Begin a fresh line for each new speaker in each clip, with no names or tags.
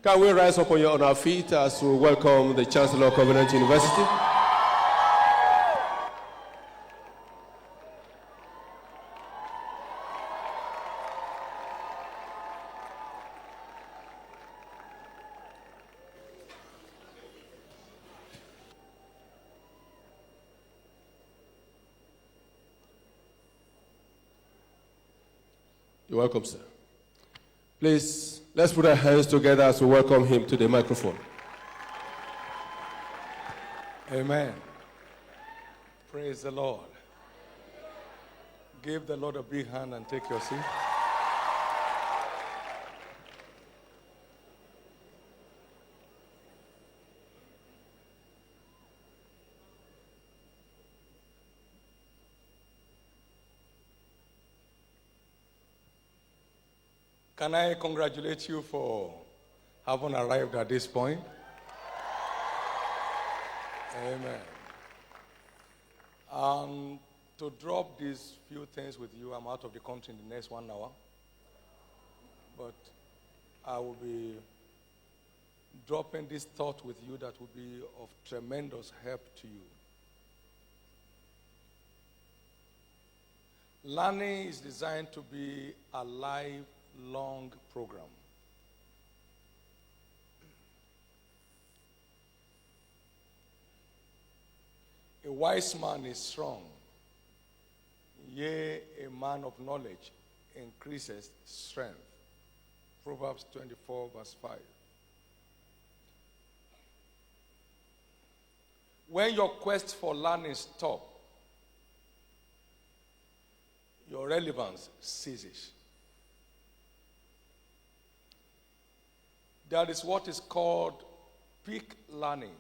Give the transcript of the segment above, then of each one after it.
Can we rise up on our feet as we welcome the Chancellor of Covenant University? You're welcome, sir. Please, let's put our hands together as we welcome him to the microphone.
Amen. Praise the Lord. Give the Lord a big hand and take your seat. Can I congratulate you for having arrived at this point? Amen. To drop these few things with you, I'm out of the country in the next 1 hour. But I will be dropping this thought with you that will be of tremendous help to you. Learning is designed to be a lifelong program. A wise man is strong, yea, a man of knowledge increases strength. Proverbs 24, verse 5. When your quest for learning stops, your relevance ceases. That is what is called peak learning.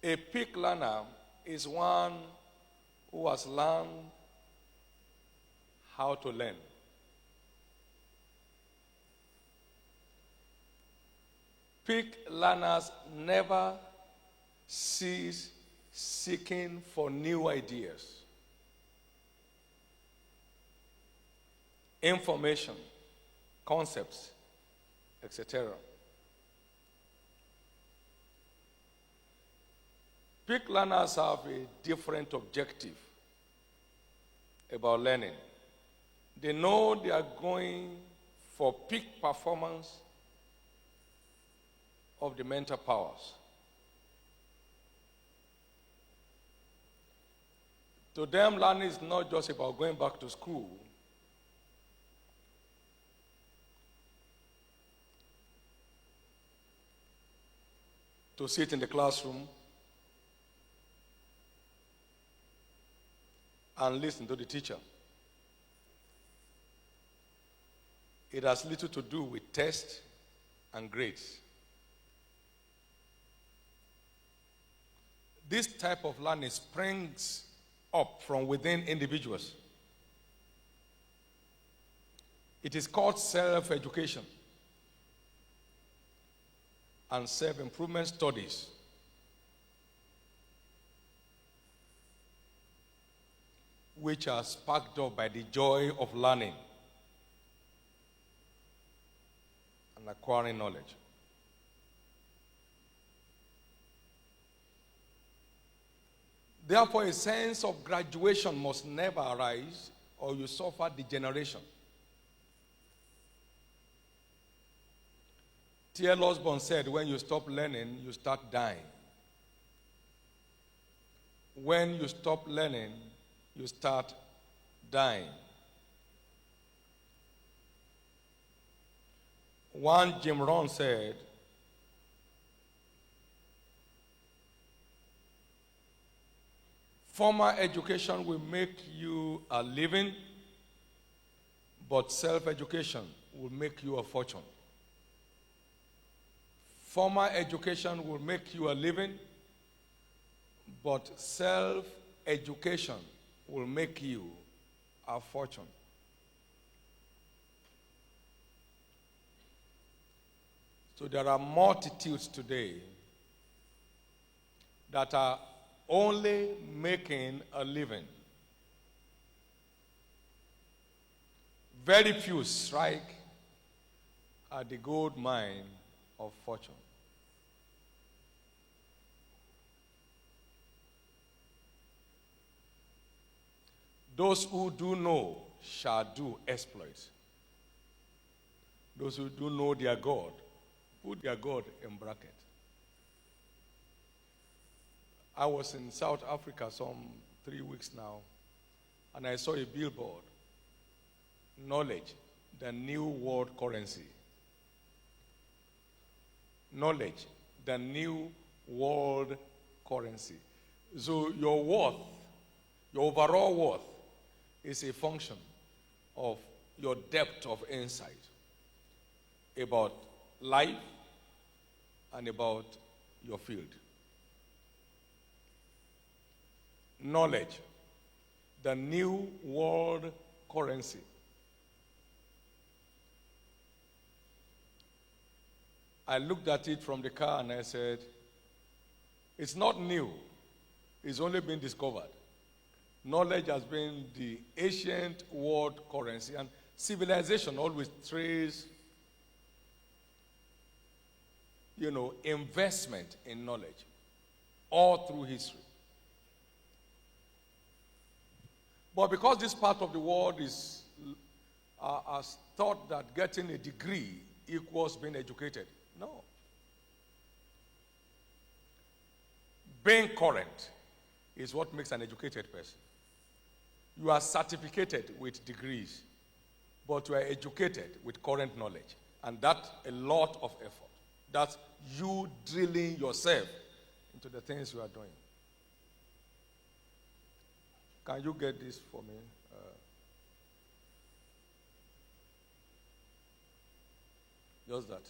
A peak learner is one who has learned how to learn. Peak learners never cease seeking for new ideas, information, concepts, etc. Peak learners have a different objective about learning. They know they are going for peak performance of the mental powers. To them, learning is not just about going back to school. To sit in the classroom and listen to the teacher. It has little to do with tests and grades. This type of learning springs up from within individuals. It is called self-education and self-improvement studies. Which are sparked up by the joy of learning and acquiring knowledge. Therefore, a sense of graduation must never arise, or you suffer degeneration. T.L. Osborne said, when you stop learning, you start dying. When you stop learning, you start dying. One Jim Rohn said, formal education will make you a living, but self-education will make you a fortune. Formal education will make you a living, but self-education will make you a fortune. So there are multitudes today that are only making a living Very few strike at the gold mine of fortune. Those who do know shall do exploits. Those who do know their God, put their God in bracket. I was in South Africa some 3 weeks now, and I saw a billboard. Knowledge, the new world currency. Knowledge, the new world currency. So your worth, your overall worth, is a function of your depth of insight about life and about your field. Knowledge, the new world currency. I looked at it from the car and I said, it's not new. It's only been discovered. Knowledge has been the ancient world currency, and civilization always traces, investment in knowledge all through history. But because this part of the world is has thought that getting a degree equals being educated, no. Being current is what makes an educated person. You are certificated with degrees, but you are educated with current knowledge. And that's a lot of effort. That's you drilling yourself into the things you are doing. Can you get this for me? Just that.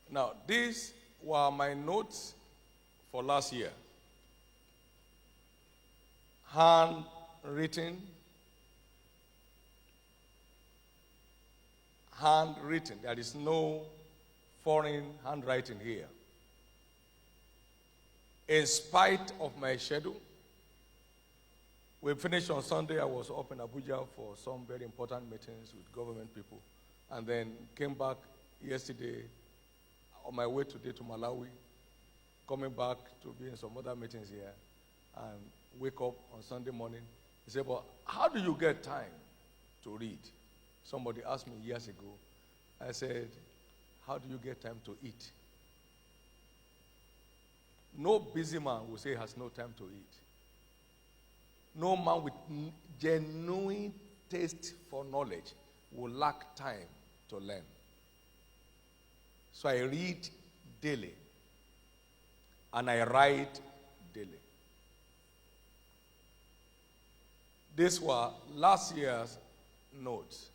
Now, these were my notes for last year. Handwritten. There is no foreign handwriting here. In spite of my schedule, we finished on Sunday. I was up in Abuja for some very important meetings with government people, and then came back yesterday on my way today to Malawi, coming back to be in some other meetings here, and wake up on Sunday morning. He said, but how do you get time to read? Somebody asked me years ago. I said, how do you get time to eat? No busy man will say he has no time to eat. No man with genuine taste for knowledge will lack time to learn. So I read daily, and I write daily. These were last year's notes,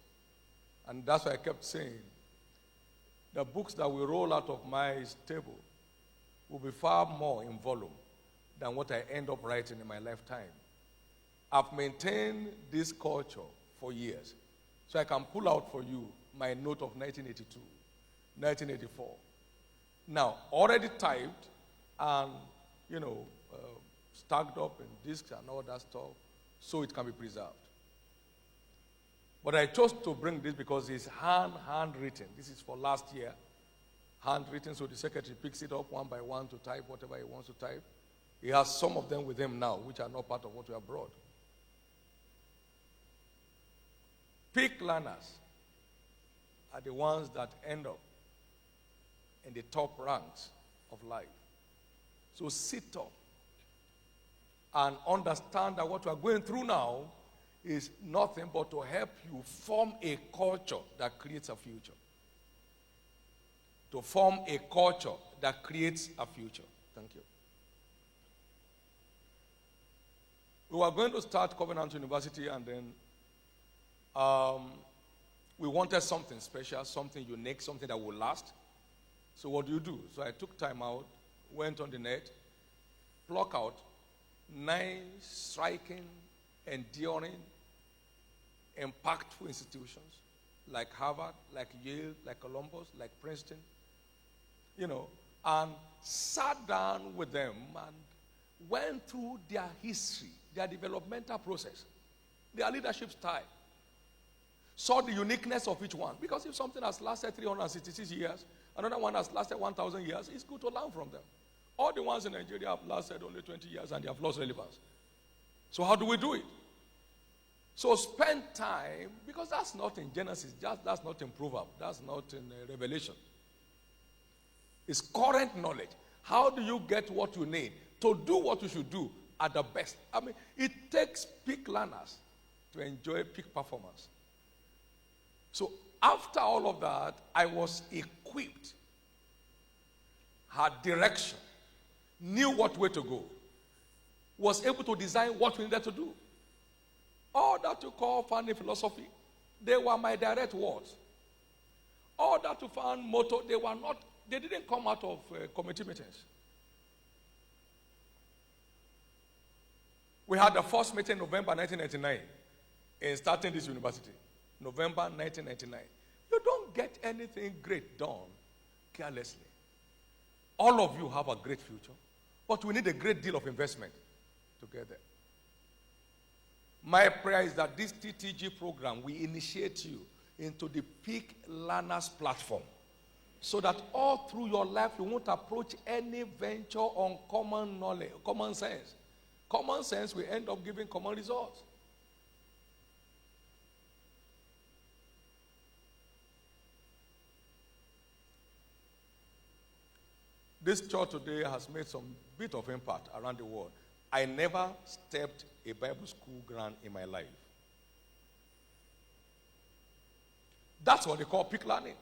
and that's why I kept saying, the books that will roll out of my table will be far more in volume than what I end up writing in my lifetime. I've maintained this culture for years, so I can pull out for you my note of 1982, 1984. Now, already typed and, stacked up in discs and all that stuff, so it can be preserved. But I chose to bring this because it's handwritten. This is for last year. Handwritten, so the secretary picks it up one by one to type whatever he wants to type. He has some of them with him now, which are not part of what we have brought. Peak learners are the ones that end up in the top ranks of life. So sit up and understand that what we are going through now is nothing but to help you form a culture that creates a future. To form a culture that creates a future. Thank you. We were going to start Covenant University, and then we wanted something special, something unique, something that would last. So what do? So I took time out, went on the net, plucked out 9 striking, enduring, impactful institutions like Harvard, like Yale, like Columbus, like Princeton, and sat down with them and went through their history, their developmental process, their leadership style, saw the uniqueness of each one. Because if something has lasted 366 years, another one has lasted 1,000 years, it's good to learn from them. All the ones in Nigeria have lasted only 20 years and they have lost relevance. So how do we do it? So spend time, because that's not in Genesis, that's not in Proverbs, that's not in Revelation. It's current knowledge. How do you get what you need to do what you should do at the best? I mean, it takes peak learners to enjoy peak performance. So after all of that, I was equipped, had direction, knew what way to go, was able to design what we needed to do. All that you call founding philosophy, they were my direct words. All that you found motto, they didn't come out of committee meetings. We had the first meeting in November 1999 in starting this university. November 1999. You don't get anything great done carelessly. All of you have a great future, but we need a great deal of investment to get there. My prayer is that this TTG program will initiate you into the peak learners platform so that all through your life you won't approach any venture on common knowledge, common sense. Common sense will end up giving common results. This church today has made some bit of impact around the world. I never stepped a Bible school ground in my life. That's what they call peak learning.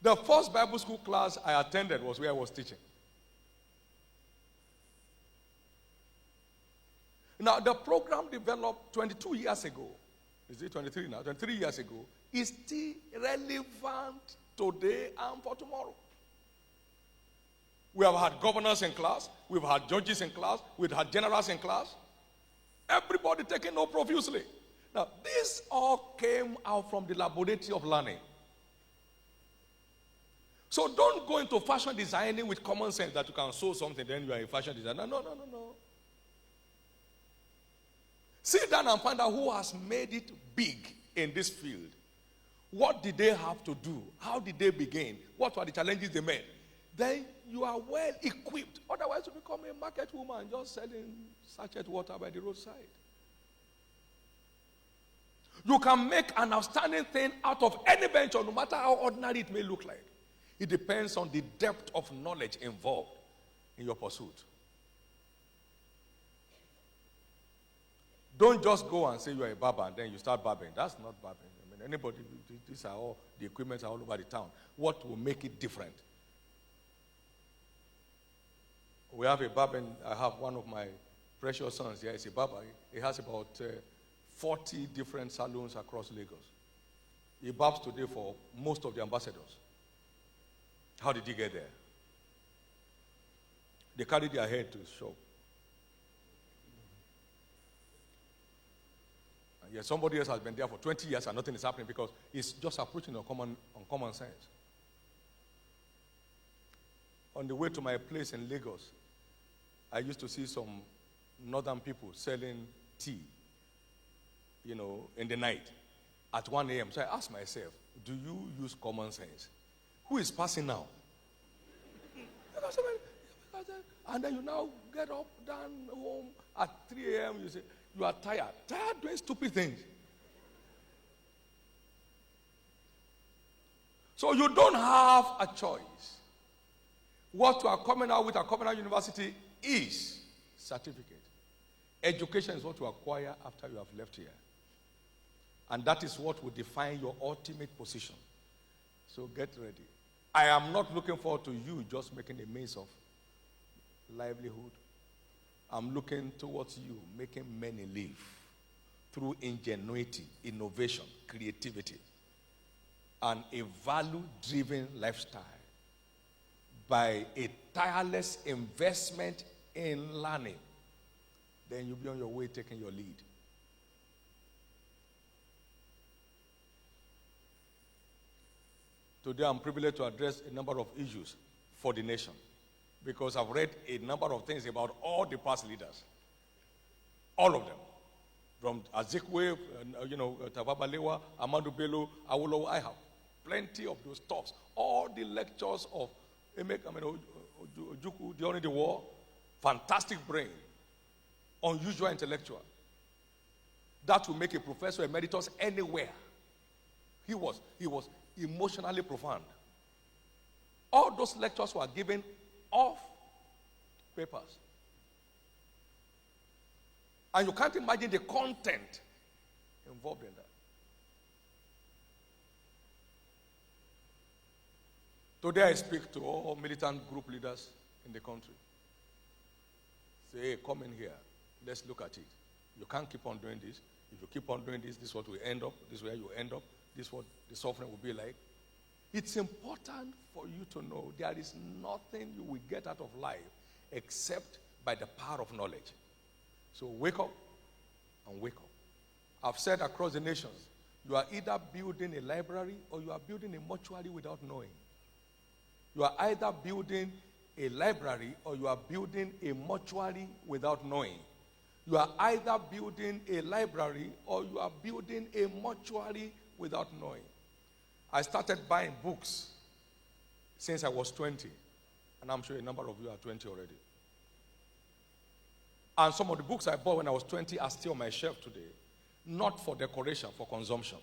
The first Bible school class I attended was where I was teaching. Now, the program developed 22 years ago. Is it 23 now? 23 years ago. Is still relevant today and for tomorrow. We have had governors in class. We've had judges in class. We've had generals in class. Everybody taking note profusely. Now, this all came out from the laboratory of learning. So don't go into fashion designing with common sense that you can sew something, then you are a fashion designer. No. Sit down and find out who has made it big in this field. What did they have to do? How did they begin? What were the challenges they met? Then you are well equipped. Otherwise, you become a market woman just selling sachet water by the roadside. You can make an outstanding thing out of any venture, no matter how ordinary it may look like. It depends on the depth of knowledge involved in your pursuit. Don't just go and say you are a barber and then you start barbering. That's not barbering. I mean, anybody, these are all, the equipment are all over the town. What will make it different? We have a barber. I have one of my precious sons here. He's a barber. He has about 40 different salons across Lagos. He barbs today for most of the ambassadors. How did he get there? They carry their head to shop. And yet somebody else has been there for 20 years and nothing is happening because he's just approaching on common sense. On the way to my place in Lagos, I used to see some northern people selling tea, in the night at 1 a.m. So I asked myself, do you use common sense? Who is passing now? And then you now get up, down home at 3 a.m. You say, you are tired. Tired doing stupid things. So you don't have a choice. What you are coming out with at Covenant University is certificate. Education is what you acquire after you have left here. And that is what will define your ultimate position. So get ready. I am not looking forward to you just making a means of livelihood. I'm looking towards you making many live through ingenuity, innovation, creativity, and a value-driven lifestyle by a tireless investment in learning. Then you'll be on your way taking your lead. Today I'm privileged to address a number of issues for the nation because I've read a number of things about all the past leaders. All of them. from Azikwe, Tafawa Balewa, Amadou Bello, Awolowo. I have plenty of those talks. All the lectures of Ojukwu during the war, fantastic brain, unusual intellectual. That will make a professor emeritus anywhere. He was emotionally profound. All those lectures were given off papers. And you can't imagine the content involved in that. Today I speak to all militant group leaders in the country. Say, hey, come in here. Let's look at it. You can't keep on doing this. If you keep on doing this, this is what we end up. This is where you end up. This is what the suffering will be like. It's important for you to know there is nothing you will get out of life except by the power of knowledge. So wake up and wake up. I've said across the nations, you are either building a library or you are building a mortuary without knowing. You are either building a library or you are building a mortuary without knowing. You are either building a library or you are building a mortuary without knowing. I started buying books since I was 20. And I'm sure a number of you are 20 already. And some of the books I bought when I was 20 are still on my shelf today. Not for decoration, for consumption.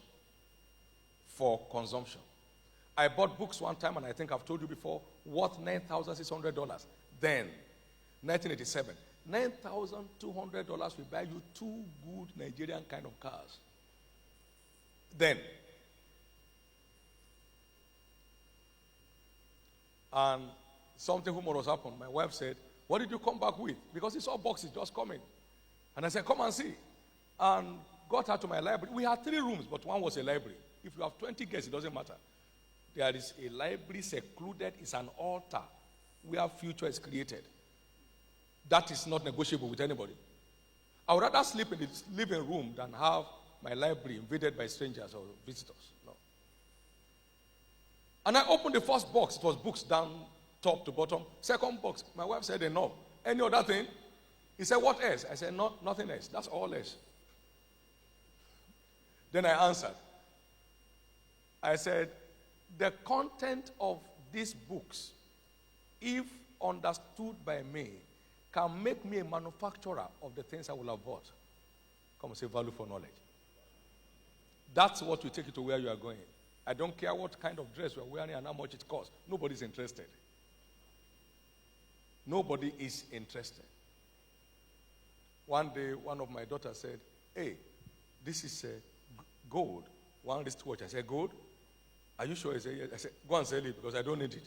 For consumption. I bought books one time, and I think I've told you before, worth $9,600. Then, 1987. $9,200 will buy you 2 good Nigerian kind of cars. Then, and something humorous happened. My wife said, what did you come back with? Because it's all boxes just coming. And I said, come and see. And got her to my library. We had 3 rooms, but one was a library. If you have 20 guests, it doesn't matter. There is a library secluded. It's an altar where future is created. That is not negotiable with anybody. I would rather sleep in the living room than have my library invaded by strangers or visitors. No. And I opened the first box. It was books down top to bottom. Second box, my wife said, no. Any other thing? He said, what else? I said, no, nothing else. That's all else. Then I answered. I said, the content of these books, if understood by me, can make me a manufacturer of the things I will have bought. Come and say value for knowledge. That's what will take you to where you are going. I don't care what kind of dress we're wearing and how much it costs. Nobody's interested. Nobody is interested. One day, one of my daughters said, hey, this is gold. One wristwatch. I said, gold? Are you sure? I said, yes. I said, go and sell it because I don't need it.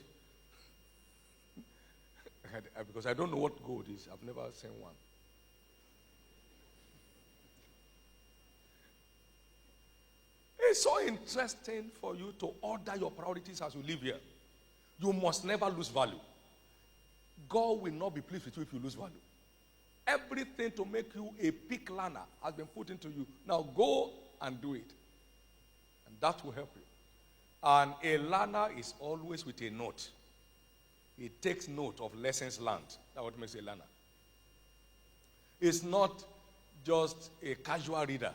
Because I don't know what gold is. I've never seen one. It's so interesting for you to order your priorities as you live here. You must never lose value. God will not be pleased with you if you lose value. Everything to make you a peak learner has been put into you. Now go and do it. And that will help you. And a learner is always with a note. He takes note of lessons learned. That's what makes a learner. It's not just a casual reader.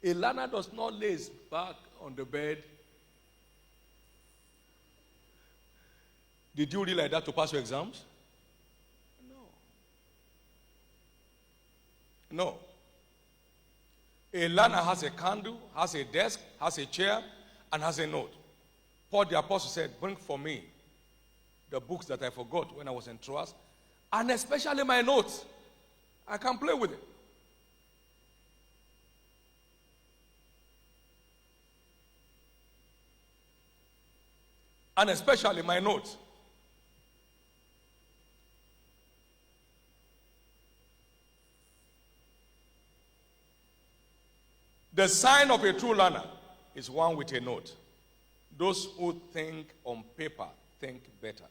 A learner does not lay his back on the bed. Did you read like that to pass your exams? No. No. A learner has a candle, has a desk, has a chair, and has a note. Paul the Apostle said, bring for me the books that I forgot when I was in Troas, and especially my notes. I can play with it. And especially my notes. The sign of a true learner is one with a note. Those who think on paper think better.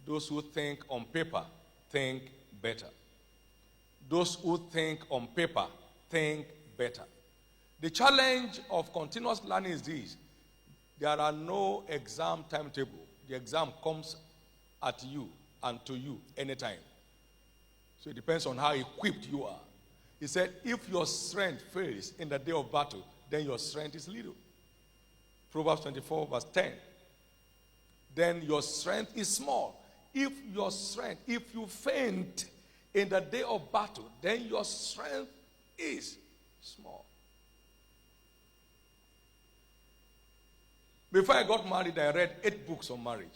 Those who think on paper think better. Those who think on paper think better. The challenge of continuous learning is this. There are no exam timetable. The exam comes at you and to you anytime. So it depends on how equipped you are. He said, if your strength fails in the day of battle, then your strength is little. Proverbs 24 verse 10. Then your strength is small. If you faint in the day of battle, then your strength is small. Before I got married, I read 8 books on marriage.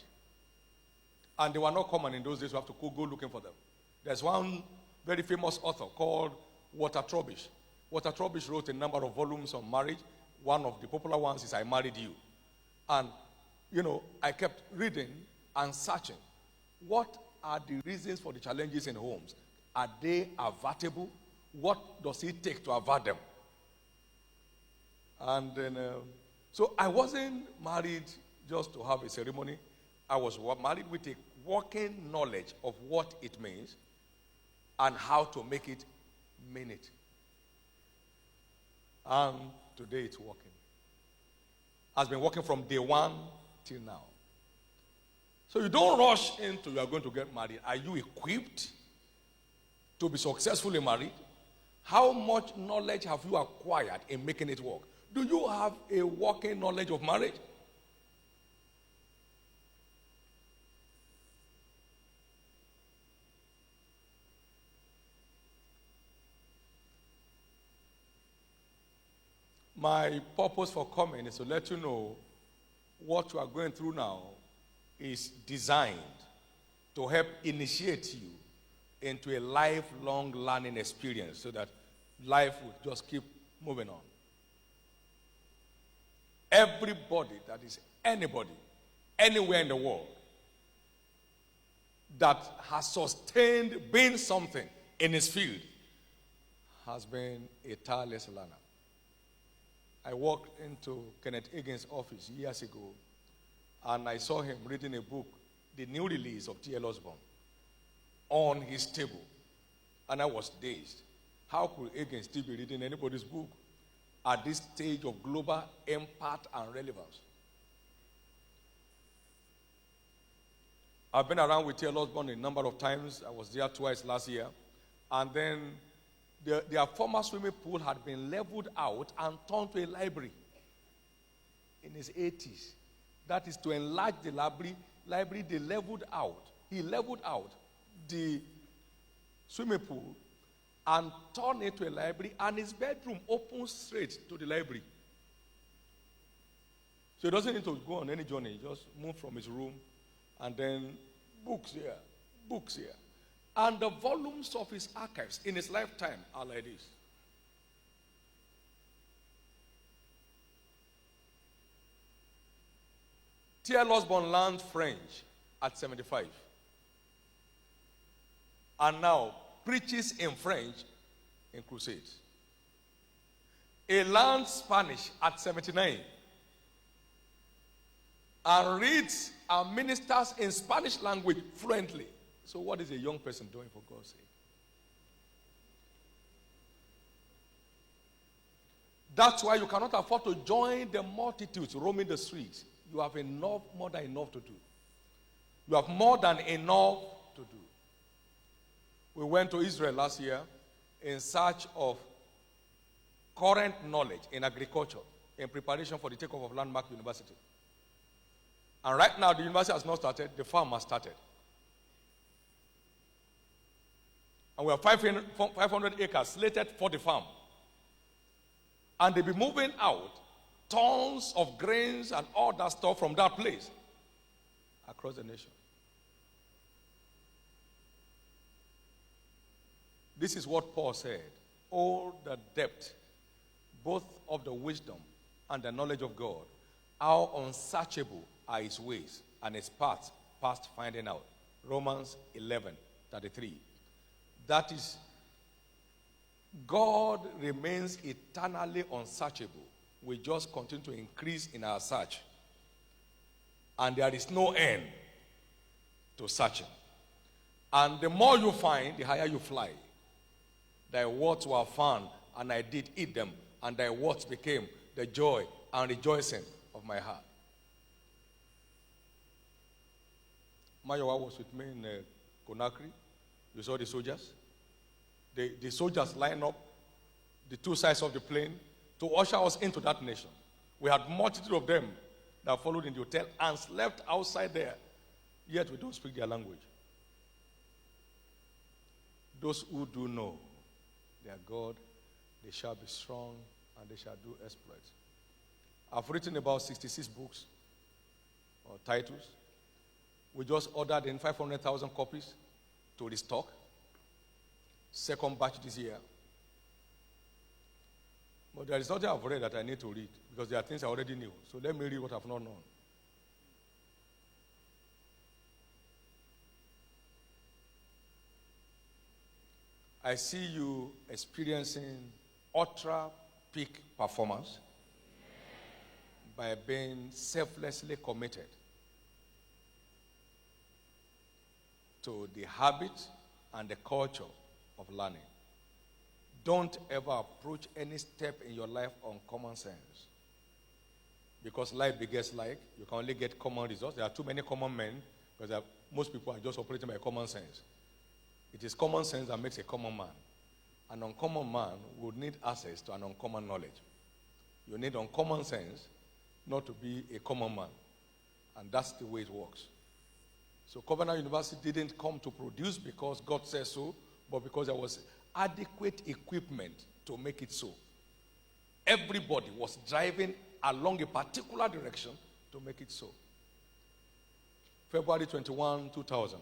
And they were not common in those days. You have to go looking for them. There's one very famous author called Walter Trowbridge. Walter Trowbridge wrote a number of volumes on marriage. One of the popular ones is I Married You. And, I kept reading and searching. What are the reasons for the challenges in homes? Are they avertable? What does it take to avert them? And then, so I wasn't married just to have a ceremony. I was married with a working knowledge of what it means and how to make it mean it. And today it's working. Has been working from day one till now. So you don't rush into you are going to get married. Are you equipped to be successfully married? How much knowledge have you acquired in making it work? Do you have a working knowledge of marriage? My purpose for coming is to let you know what you are going through now is designed to help initiate you into a lifelong learning experience so that life will just keep moving on. Everybody that is anybody, anywhere in the world, that has sustained being something in his field has been a tireless learner. I walked into Kenneth Hagin's office years ago, and I saw him reading a book, the new release of T.L. Osborne, on his table. And I was dazed. How could Hagin still be reading anybody's book at this stage of global impact and relevance? I've been around with T.L. Osborne a number of times. I was there twice last year. And then their former swimming pool had been leveled out and turned to a library in his 80s. That is to enlarge the library. They leveled out. He leveled out the swimming pool and turned it to a library, and his bedroom opens straight to the library. So he doesn't need to go on any journey. He just move from his room, and then books here, books here. And the volumes of his archives in his lifetime are like this. T.L. Osborne learned French at 75. And now preaches in French in crusades. He learned Spanish at 79. And reads and ministers in Spanish language fluently. So what is a young person doing, for God's sake? That's why you cannot afford to join the multitudes roaming the streets. You have more than enough to do. You have more than enough to do. We went to Israel last year in search of current knowledge in agriculture in preparation for the takeoff of Landmark University. And right now, the university has not started, the farm has started. And we have 500 acres slated for the farm. And they'll be moving out tons of grains and all that stuff from that place across the nation. This is what Paul said. All the depth, both of the wisdom and the knowledge of God, how unsearchable are his ways and his paths past finding out. Romans 11:33. That is, God remains eternally unsearchable. We just continue to increase in our search. And there is no end to searching. And the more you find, the higher you fly. Thy words were found, and I did eat them, and thy words became the joy and rejoicing of my heart. Mayowa was with me in Conakry. You saw the soldiers? The soldiers line up the two sides of the plane to usher us into that nation. We had multitude of them that followed in the hotel and slept outside there, yet we don't speak their language. Those who do know their God, they shall be strong and they shall do exploits. I've written about 66 books or titles. We just ordered in 500,000 copies to restock. Second batch this year. But there is nothing I've read that I need to read because there are things I already knew. So let me read what I've not known. I see you experiencing ultra peak performance by being selflessly committed to the habit and the culture of learning. Don't ever approach any step in your life on common sense. Because like begets like, you can only get common results. There are too many common men because most people are just operating by common sense. It is common sense that makes a common man. An uncommon man would need access to an uncommon knowledge. You need uncommon sense not to be a common man. And that's the way it works. So Covenant University didn't come to produce because God said so, but because there was adequate equipment to make it so. Everybody was driving along a particular direction to make it so. February 21, 2000.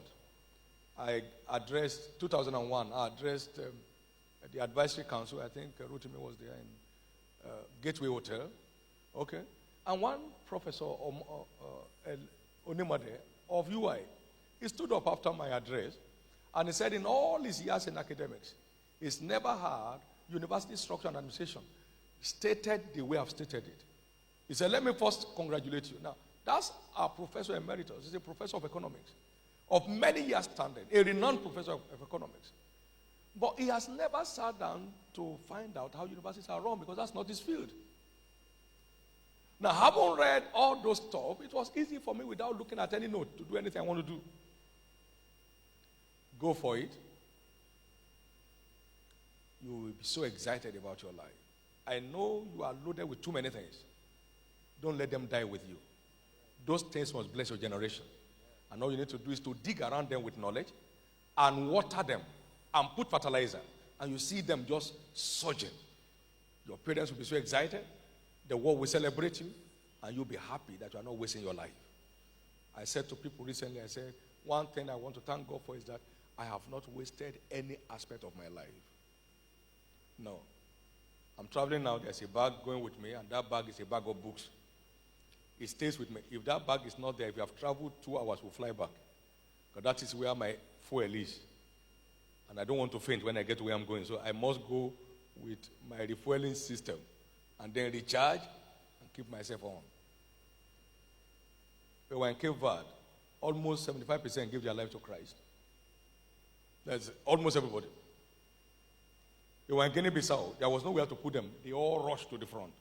2001, I addressed the advisory council. I think Rotimi was there in Gateway Hotel. Okay. And one professor, Onimade of UI, he stood up after my address and he said in all his years in academics, he's never had university structure and administration stated the way I've stated it. He said, let me first congratulate you. Now, that's our professor emeritus. He's a professor of economics of many years standing, a renowned professor of economics. But he has never sat down to find out how universities are run because that's not his field. Now, having read all those stuff, it was easy for me without looking at any note to do anything I want to do. Go for it. You will be so excited about your life. I know you are loaded with too many things. Don't let them die with you. Those things must bless your generation. And all you need to do is to dig around them with knowledge and water them and put fertilizer. And you see them just surging. Your parents will be so excited. The world will celebrate you. And you'll be happy that you are not wasting your life. I said to people recently, I said, one thing I want to thank God for is that I have not wasted any aspect of my life. No. I'm traveling now. There's a bag going with me, and that bag is a bag of books. It stays with me. If that bag is not there, if you have traveled 2 hours, we'll fly back. Because that is where my fuel is. And I don't want to faint when I get to where I'm going. So I must go with my refueling system and then recharge and keep myself on. But when in Cape Verde, almost 75% give their life to Christ. That's almost everybody. They were in Guinea-Bissau. There was nowhere to put them. They all rushed to the front.